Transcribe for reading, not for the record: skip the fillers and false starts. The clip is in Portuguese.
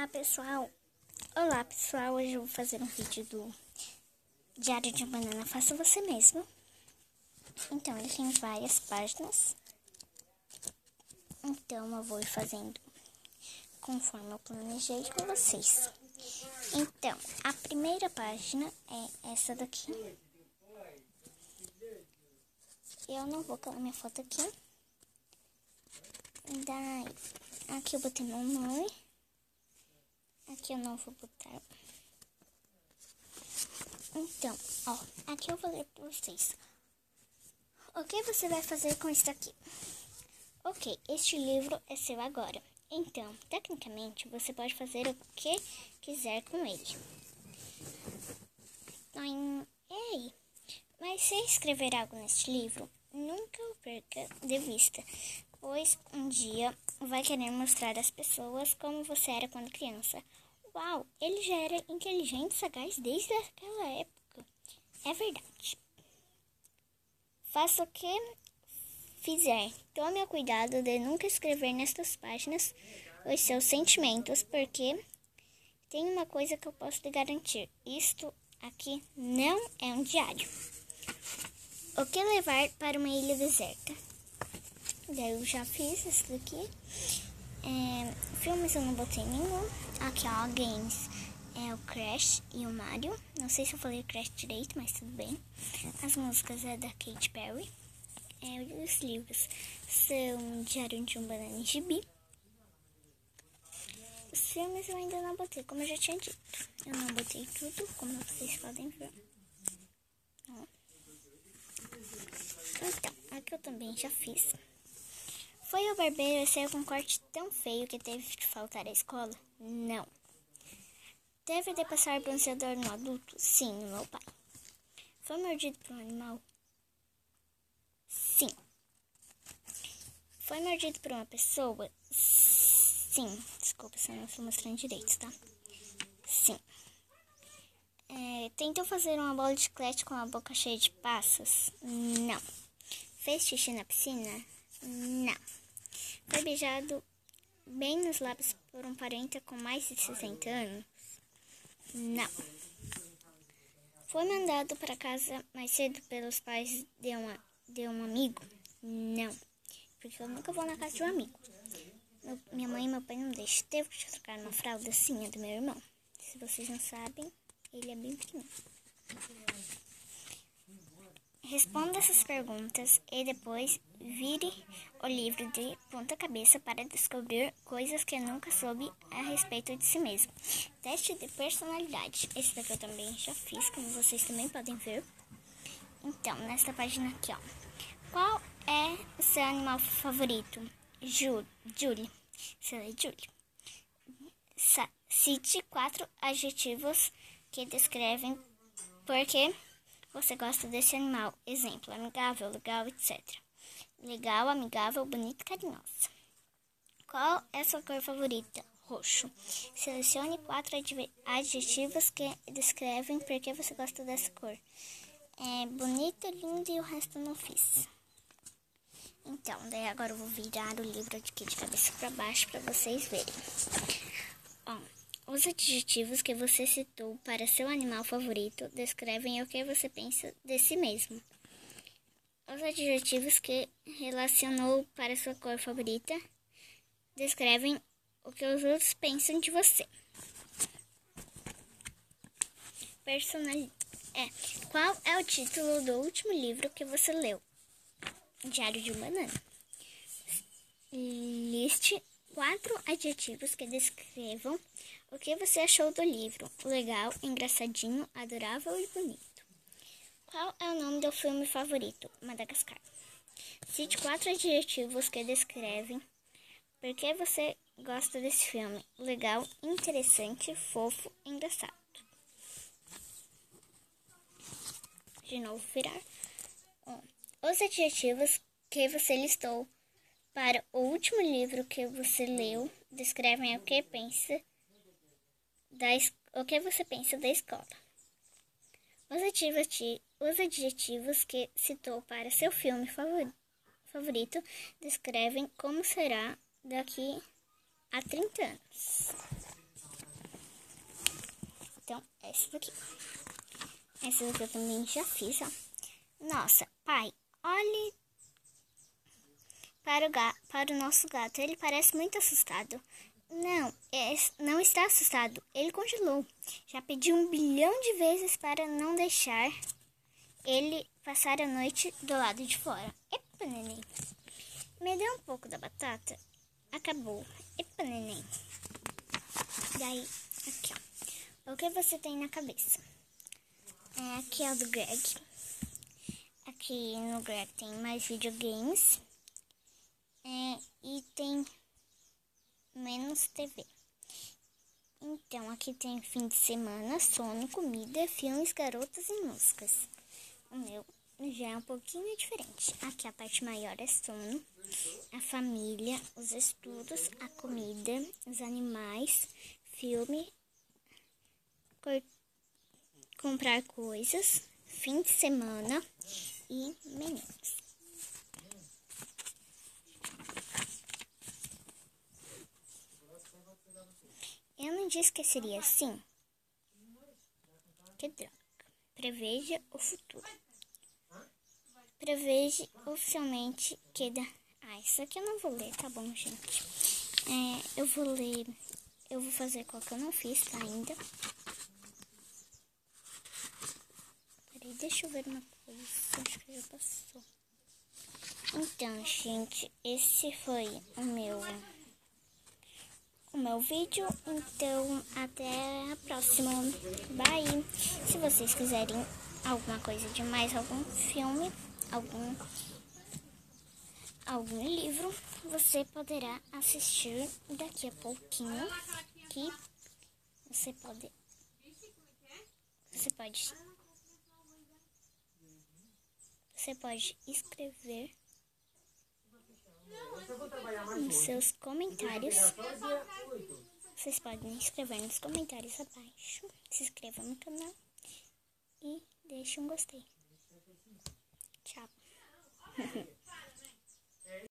Olá pessoal, hoje eu vou fazer um vídeo do Diário de uma Banana Faça Você Mesmo. Então ele tem várias páginas, então eu vou ir fazendo conforme eu planejei com vocês. Então, a primeira página é essa daqui. Eu não vou colar minha foto aqui. Daí, aqui eu botei meu nome. Aqui eu não vou botar. Então, aqui eu vou ler para vocês. O que você vai fazer com isso aqui? Ok, este livro é seu agora. Então, tecnicamente, você pode fazer o que quiser com ele. Ei, mas se escrever algo neste livro, nunca o perca de vista, pois um dia vai querer mostrar às pessoas como você era quando criança. Uau, ele já era inteligente e sagaz desde aquela época. É verdade. Faça o que fizer. Tome o cuidado de nunca escrever nestas páginas os seus sentimentos, porque tem uma coisa que eu posso te garantir. Isto aqui não é um diário. O que levar para uma ilha deserta? Daí eu já fiz isso daqui. Filmes eu não botei nenhum. Aqui, games. É o Crash e o Mario. Não sei se eu falei Crash direito, mas tudo bem. As músicas é da Katy Perry. Os livros são Diário de um Banana e Gibi. Os filmes eu ainda não botei, como eu já tinha dito. Eu não botei tudo, como vocês podem ver. Então, aqui eu também já fiz. Foi ao barbeiro e saiu com um corte tão feio que teve que faltar à escola? Não. Teve de passar bronzeador no adulto? Sim, no meu pai. Foi mordido por um animal? Sim. Foi mordido por uma pessoa? Sim. Desculpa se eu não estou mostrando direito, tá? Sim. Tentou fazer uma bola de chiclete com a boca cheia de passas? Não. Fez xixi na piscina? Não. Foi beijado bem nos lábios por um parente com mais de 60 anos? Não. Foi mandado para casa mais cedo pelos pais de um amigo? Não. Porque eu nunca vou na casa de um amigo. Minha mãe e meu pai não deixam. Teve que trocar uma fralda? Sim, é do meu irmão. Se vocês não sabem, ele é bem pequeno. Responda essas perguntas e depois vire o livro de ponta cabeça para descobrir coisas que nunca soube a respeito de si mesmo. Teste de personalidade. Esse daqui eu também já fiz, como vocês também podem ver. Então, nesta página aqui, qual é o seu animal favorito? Julie. Você é Julie. Cite 4 adjetivos que descrevem por que você gosta desse animal. Exemplo, amigável, legal, etc. Legal, amigável, bonita e carinhosa. Qual é a sua cor favorita? Roxo. Selecione 4 adjetivos que descrevem por que você gosta dessa cor. Bonito, lindo e o resto eu não fiz. Então, daí agora eu vou virar o livro aqui de cabeça para baixo para vocês verem. Os adjetivos que você citou para seu animal favorito descrevem o que você pensa de si mesmo. Os adjetivos que relacionou para sua cor favorita descrevem o que os outros pensam de você. Qual é o título do último livro que você leu? Diário de uma Banana. Liste 4 adjetivos que descrevam o que você achou do livro. Legal, engraçadinho, adorável e bonito. Qual é o nome do filme favorito? Madagascar. Cite 4 adjetivos que descrevem por que você gosta desse filme. Legal, interessante, fofo, engraçado. De novo, virar. Os adjetivos que você listou para o último livro que você leu descrevem o que você pensa da escola. Os adjetivos que citou para seu filme favorito descrevem como será daqui a 30 anos. essa daqui. Essa daqui eu também já fiz, ó. Nossa, pai, olhe para o nosso gato. Ele parece muito assustado. Não, não está assustado. Ele congelou. Já pedi 1 bilhão de vezes para não deixar ele passar a noite do lado de fora. Epa, neném. Me dê um pouco da batata. Acabou. Epa, neném. Daí, aqui, ó. O que você tem na cabeça? Aqui é o do Greg. Aqui no Greg tem mais videogames. E tem menos TV. Então, aqui tem fim de semana, sono, comida, filmes, garotas e músicas. O meu já é um pouquinho diferente. Aqui a parte maior é sono, a família, os estudos, a comida, os animais, filme, comprar coisas, fim de semana e meninos. Eu não disse que seria assim? Que droga. Preveja o futuro. Preveja oficialmente que... isso aqui eu não vou ler, tá bom, gente? Eu vou ler... Eu vou fazer qual que eu não fiz, tá, ainda. Peraí, deixa eu ver uma coisa. Acho que já passou. Então, gente, esse foi o meu vídeo. Então, até a próxima. Bye! Se vocês quiserem alguma coisa de mais, algum filme, algum livro, você poderá assistir daqui a pouquinho, que você pode escrever nos seus comentários. Vocês podem escrever nos comentários abaixo. Se inscreva no canal e deixe um gostei. Tchau.